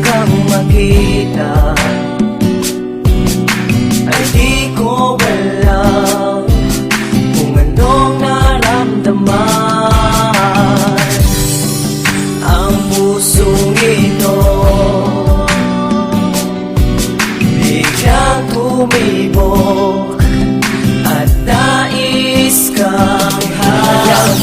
kang makita, ay di ko alam kung anong naramdaman. Ang pusong ito biglang tumibok at nais kang hayagan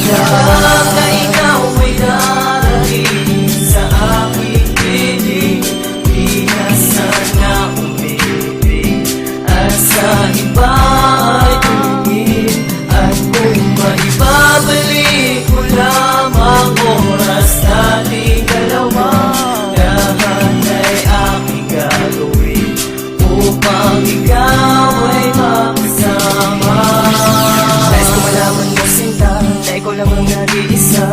na ikaw ay darating sa aking piling. Di na sana umibig at sa iba ay tumingin. At kung maibabalik mo lamang oras nating dalawa, lahat ay aking gagawin upang ikaw ay makasama. Nais ko malaman mo sinta na ikaw lang ang nag-iisa.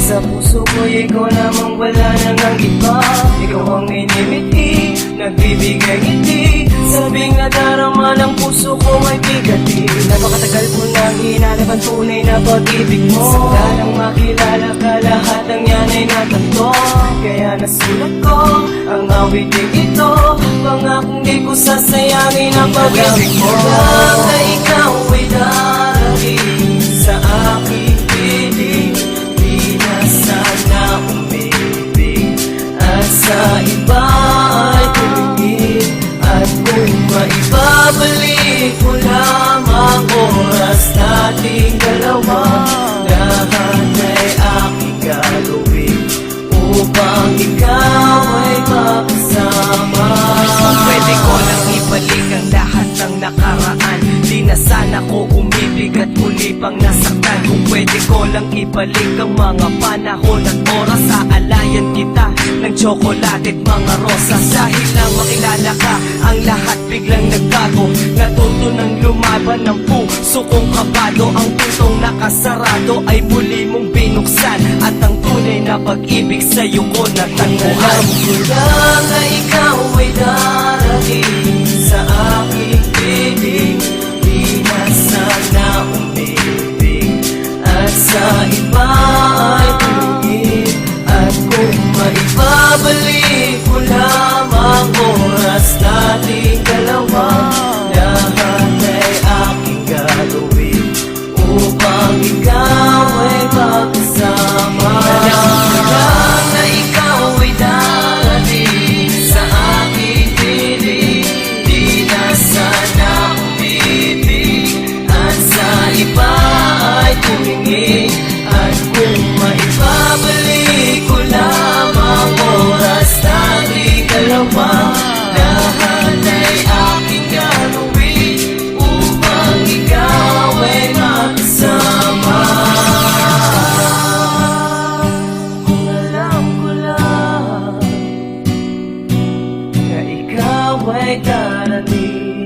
Sa puso ko'y ikaw lamang, wala nang ang iba. Ikaw ang inimiti, nagbibigay ngiti. Sabing nadarama ng puso ko ay bigati. Napakatagal ko nang hinanapan tunay na pag-ibig mo. Sanda nang makilala ka, lahat ng yan ay natanto. Kaya nasulat ko ang awiting ito. Pangakong di ko sasayangin ang pag-ibig mo. Lang na ikaw ay darating sa aking piling. Di na sana umibig at sa iba ay tumingin. At kung maibabalik mo lamang oras nating dalawa, lahat ay aking gagawin upang ikaw ay makasama. Kung pwede ko lang ibalik ang lahat ng nakaraan, di na sana ko umibig at muli pang nasaktan. Kung pwede ko lang ibalik ang mga panahon at oras, aalayan kita ng tsokolate at mga rosas. Dahil lang makilala ka, ang lahat biglang nagbago. Natuto ng lumaban ng puso kong kabado. Ang pintong nakasarado ay muli mong binuksan, at ang tunay na pag-ibig sa'yo ko natagpuan. Alam ko lang na ikaw ay darating sa aking piling. Di na sana umibig at sa iba ay tumingin. At kung maibabalik mo lamang oras nating dalawa, lahat ay aking gagawin upang ikaw ay makasama. Alam ko lang na ikaw ay darating sa aking piling. Di na sana umibig at sa iba ay tumingin. At kung maibabalik ko lamang oras nating dalawa, lahat ay aking gagawin upang ikaw ay makasama. Kung alam ko lang na ikaw ay darating